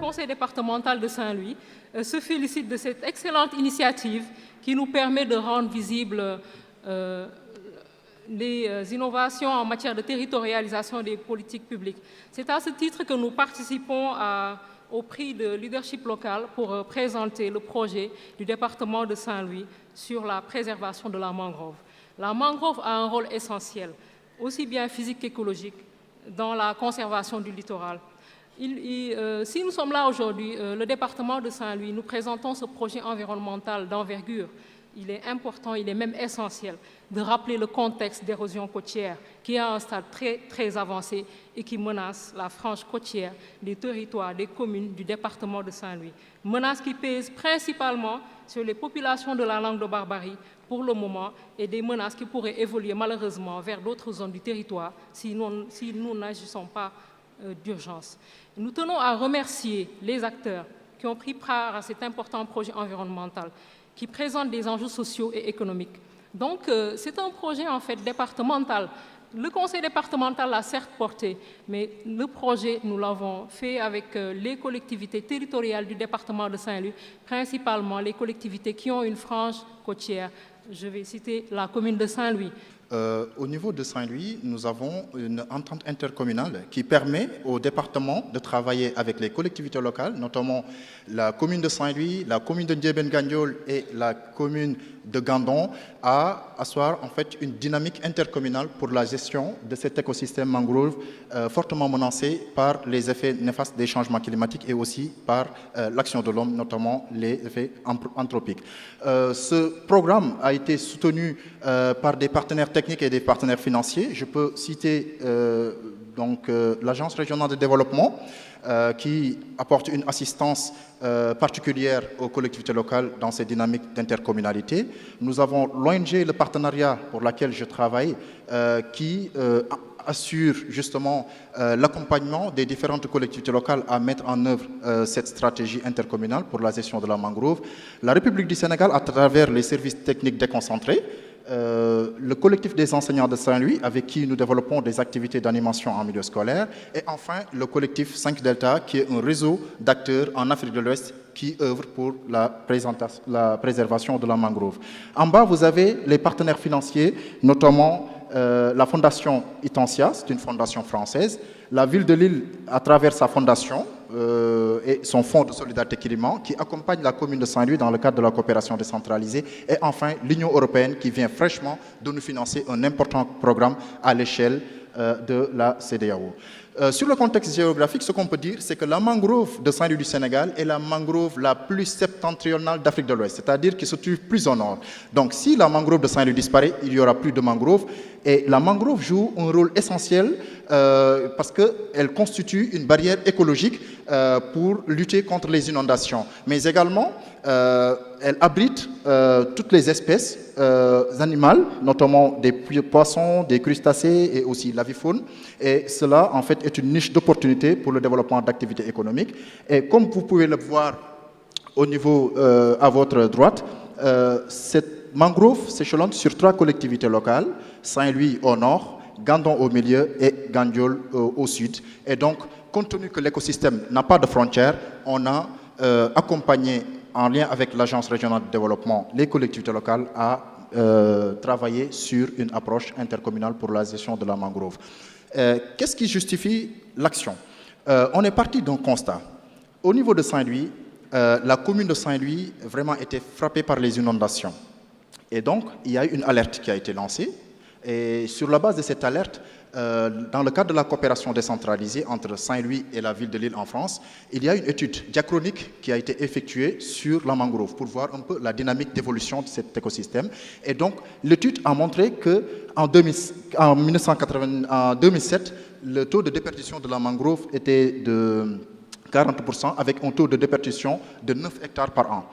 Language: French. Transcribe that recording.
Le conseil départemental de Saint-Louis se félicite de cette excellente initiative qui nous permet de rendre visibles les innovations en matière de territorialisation des politiques publiques. C'est à ce titre que nous participons au prix de leadership local pour présenter le projet du département de Saint-Louis sur la préservation de la mangrove. La mangrove a un rôle essentiel, aussi bien physique qu'écologique, dans la conservation du littoral. Si nous sommes là aujourd'hui, le département de Saint-Louis, nous présentons ce projet environnemental d'envergure. Il est important, il est même essentiel de rappeler le contexte d'érosion côtière qui est à un stade très avancé et qui menace la frange côtière des territoires, des communes du département de Saint-Louis. Menace qui pèse principalement sur les populations de la langue de Barbarie pour le moment et des menaces qui pourraient évoluer malheureusement vers d'autres zones du territoire si nous n'agissons pas d'urgence. Nous tenons à remercier les acteurs qui ont pris part à cet important projet environnemental qui présente des enjeux sociaux et économiques. Donc, c'est un projet en fait départemental. Le conseil départemental l'a certes porté, mais le projet, nous l'avons fait avec les collectivités territoriales du département de Saint-Louis, principalement les collectivités qui ont une frange côtière. Je vais citer la commune de Saint-Louis. Au niveau de Saint-Louis, nous avons une entente intercommunale qui permet au département de travailler avec les collectivités locales, notamment la commune de Saint-Louis, la commune de Ndiébène-Gagnoul et la commune de Gandon, à asseoir en fait une dynamique intercommunale pour la gestion de cet écosystème mangrove fortement menacé par les effets néfastes des changements climatiques et aussi par l'action de l'homme, notamment les effets anthropiques. Ce programme a été soutenu par des partenaires techniques et des partenaires financiers. Je peux citer l'Agence régionale de développement qui apporte une assistance particulière aux collectivités locales dans ces dynamiques d'intercommunalité. Nous avons l'ONG, le partenariat pour lequel je travaille, qui assure justement l'accompagnement des différentes collectivités locales à mettre en œuvre cette stratégie intercommunale pour la gestion de la mangrove. La République du Sénégal, à travers les services techniques déconcentrés, le collectif des enseignants de Saint-Louis, avec qui nous développons des activités d'animation en milieu scolaire, et enfin le collectif 5 Delta, qui est un réseau d'acteurs en Afrique de l'Ouest qui œuvre pour la préservation de la mangrove. En bas, vous avez les partenaires financiers, notamment la fondation Itensia, c'est une fondation française, la ville de Lille, à travers sa fondation et son fonds de solidarité climat, qui accompagne la commune de Saint-Louis dans le cadre de la coopération décentralisée, et enfin l'Union européenne qui vient fraîchement de nous financer un important programme à l'échelle de la CEDEAO. Sur le contexte géographique, ce qu'on peut dire, c'est que la mangrove de Saint-Louis du Sénégal est la mangrove la plus septentrionale d'Afrique de l'Ouest, c'est-à-dire qui se trouve plus au nord. Donc si la mangrove de Saint-Louis disparaît, il n'y aura plus de mangrove. Et la mangrove joue un rôle essentiel parce qu'elle constitue une barrière écologique pour lutter contre les inondations. Mais également, elle abrite toutes les espèces animales, notamment des poissons, des crustacés et aussi l'avifaune. Et cela, en fait, est une niche d'opportunité pour le développement d'activités économiques. Et comme vous pouvez le voir au niveau à votre droite, cette mangrove s'échelonne sur 3 collectivités locales, Saint-Louis au nord, Gandon au milieu et Gandiol au sud. Et donc, compte tenu que l'écosystème n'a pas de frontières, on a accompagné, en lien avec l'Agence régionale de développement, les collectivités locales à travailler sur une approche intercommunale pour la gestion de la mangrove. Qu'est-ce qui justifie l'action? On est parti d'un constat. Au niveau de Saint-Louis, la commune de Saint-Louis vraiment était frappée par les inondations. Et donc, il y a eu une alerte qui a été lancée. Et sur la base de cette alerte, dans le cadre de la coopération décentralisée entre Saint-Louis et la ville de Lille en France, il y a une étude diachronique qui a été effectuée sur la mangrove pour voir un peu la dynamique d'évolution de cet écosystème. Et donc, l'étude a montré qu'en 2007, le taux de déperdition de la mangrove était de 40% avec un taux de déperdition de 9 hectares par an.